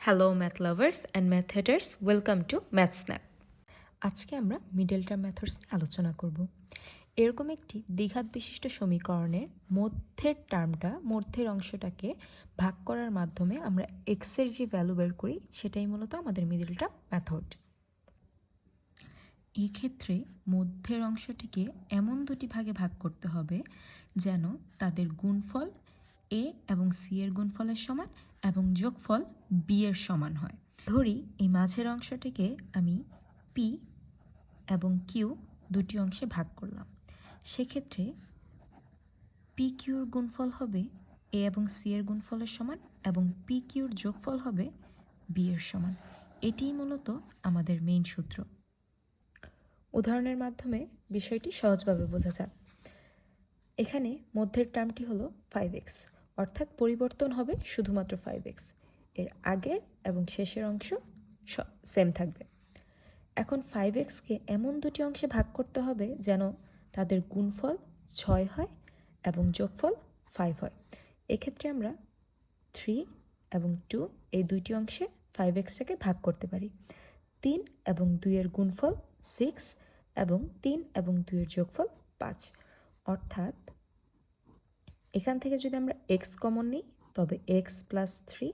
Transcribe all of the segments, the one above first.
Hello math lovers and math haters, welcome to Math Snap. আজকে আমরা middle term methods নিয়ে আলোচনা করব। এরকম একটি দ্বিঘাত বিশিষ্ট সমীকরণের মধ্যের অংশটাকে ভাগ করার মাধ্যমে আমরা এক্সের যে ভ্যালু বের করি সেটাই মূলত আমাদের মিডল টার্ম মেথড। এক্ষেত্রে মধ্যের অংশটিকে এমন দুটি ভাগে ভাগ করতে হবে যেন তাদের গুণফল এ এবং সি এর গুণফলের সমান এবং যোগফল বি এর সমান হয়। ধরি এই মাঝের অংশটিকে আমি পি এবং কিউ দুটি অংশে ভাগ করলাম। সেক্ষেত্রে পি কিউর গুণফল হবে এ এবং সি এর গুণফলের সমান এবং পি কিউর যোগফল হবে বি এর সমান। এটিই মূলত আমাদের মেইন সূত্র। উদাহরণের মাধ্যমে বিষয়টি সহজভাবে বোঝা যায়। এখানে মধ্যের টার্মটি হলো 5x, অর্থাৎ পরিবর্তন হবে শুধুমাত্র 5x। এর আগের এবং শেষের অংশ সেম থাকবে। এখন 5xকে এমন দুটি অংশে ভাগ করতে হবে যেন তাদের গুণফল 6 হয় এবং যোগফল 5 হয়। এক্ষেত্রে আমরা 3 এবং 2 এই দুইটি অংশে 5xটাকে ভাগ করতে পারি। 3 এবং 2 এর গুণফল 6 এবং 3 এবং 2 এর যোগফল 5, অর্থাৎ এখান থেকে যদি আমরা x কমন নিই তবে x প্লাস 3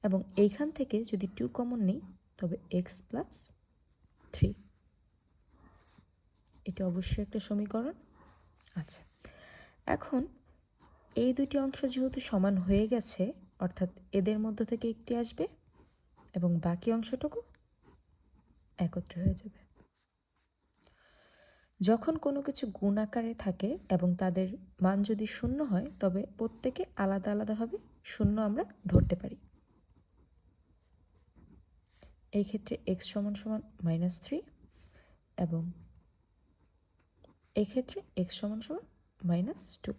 এবং এইখান থেকে যদি 2 কমন নিই তবে x প্লাস 3। এটা অবশ্যই একটা সমীকরণ। আচ্ছা, এখন এই দুটি অংশ যেহেতু সমান হয়ে গেছে, অর্থাৎ এদের মধ্য থেকে একটি আসবে এবং বাকি অংশটুকু একত্র হয়ে যাবে। যখন কোনো কিছু গুণ আকারে থাকে এবং তাদের মান যদি শূন্য হয় তবে প্রত্যেকে আলাদা আলাদাভাবে শূন্য আমরা ধরতে পারি। এই ক্ষেত্রে x সমান সমান -3 এবং এই ক্ষেত্রে x সমান সমান -2,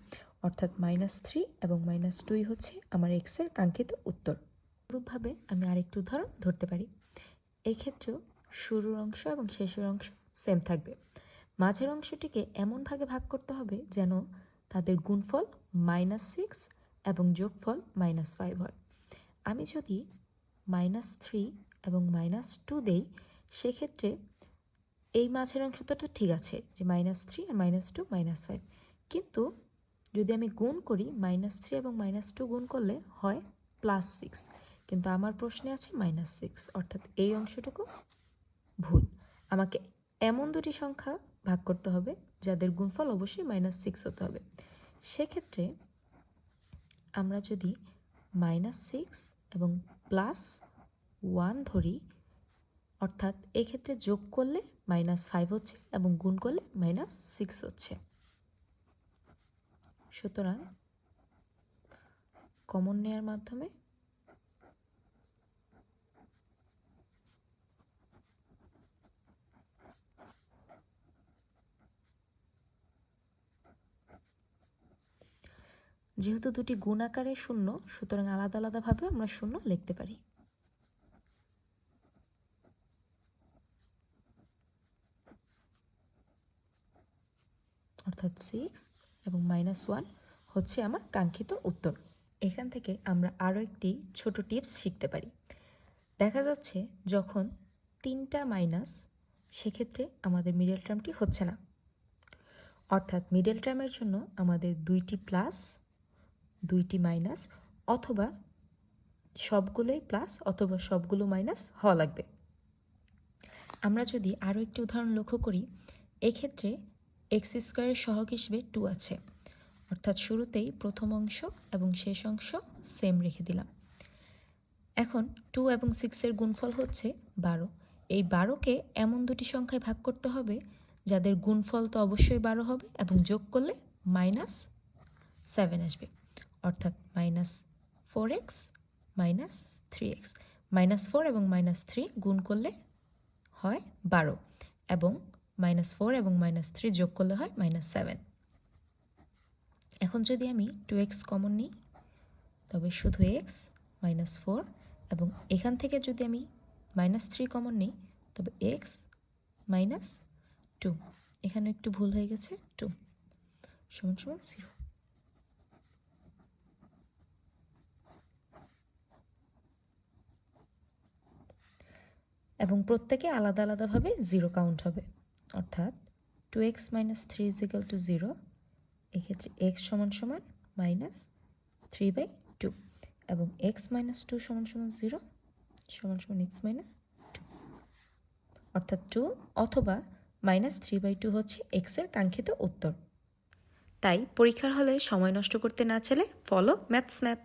অর্থাৎ -3 এবং -2 হচ্ছে আমার x এর কাঙ্ক্ষিত উত্তর। অনুরূপভাবে আমি আরেকটি উদাহরণ ধরতে পারি। এই ক্ষেত্রেও শুরুর অংশ এবং শেষের অংশ সেম থাকবে। মাঝের অংশটিকে এমন ভাগে ভাগ করতে হবে যেন তাদের গুণফল -6 এবং যোগফল -5 হয়। আমি যদি -3 এবং -2 দেই, সেক্ষেত্রে এই মাঝের অংশটা তো ঠিক আছে যে -3 আর -2 -5, কিন্তু যদি আমি গুণ করি -3 এবং -2 গুণ করলে হয় +6, কিন্তু আমার প্রশ্নে আছে -6, অর্থাৎ এই অংশটুকু ভুল। আমাকে এমন দুটি সংখ্যা ভাগ করতে হবে যাদের গুণফল অবশ্যই -6 হতে হবে। সেক্ষেত্রে আমরা যদি -6 এবং +1 ধরি, অর্থাৎ এক্ষেত্রে যোগ করলে -5 হচ্ছে এবং গুণ করলে -6 হচ্ছে। সুতরাং কমন নেয়ার মাধ্যমে যেহেতু দুটি গুণ আকারে শূন্য, সুতরাং আলাদা আলাদাভাবে আমরা শূন্য লিখতে পারি। অর্থাৎ 6 এবং -1 হচ্ছে আমার কাঙ্ক্ষিত উত্তর। এখান থেকে আমরা আরও একটি ছোট টিপস শিখতে পারি। দেখা যাচ্ছে যখন 3টা মাইনাস, সেক্ষেত্রে আমাদের মিডল টার্মটি হচ্ছে না। অর্থাৎ মিডল টার্মের জন্য আমাদের 2টি প্লাস 2টি মাইনাস অথবা সবগুলোই প্লাস অথবা সবগুলো মাইনাস হওয়া লাগবে। আমরা যদি আরও একটি উদাহরণ লক্ষ্য করি, এক্ষেত্রে x² এর সহগ হিসেবে 2 আছে, অর্থাৎ শুরুতেই প্রথম অংশ এবং শেষ অংশ সেম রেখে দিলাম। এখন 2 এবং 6 এর গুণফল হচ্ছে 12। এই 12কে এমন দুটি সংখ্যায় ভাগ করতে হবে যাদের গুণফল তো অবশ্যই 12 হবে এবং যোগ করলে -7 আসবে, অর্থাৎ -4x -3x। -4 এবং -3 গুণ করলে হয় 12 এবং -4 এবং -3 যোগ করলে হয় -7। এখন যদি আমি 2x কমন নিই তবে শুধু x -4, এবং এখান থেকে যদি আমি -3 কমন নিই তবে x -2, এখানে একটু ভুল হয়ে গেছে, 2 সমান সমান 0। এবং প্রত্যেকে আলাদা আলাদাভাবে 0 কাউন্ট হবে, অর্থাৎ 2x - 3 = 0, এক্ষেত্রে x সমান সমান -3/2 এবং x - 2 সমান সমান 0 সমান সমান x - 2, অর্থাৎ 2 অথবা -3/2 হচ্ছে x এর কাঙ্ক্ষিত উত্তর। তাই পরীক্ষার হলে সময় নষ্ট করতে না চাইলে ফলো ম্যাথ স্ন্যাপ।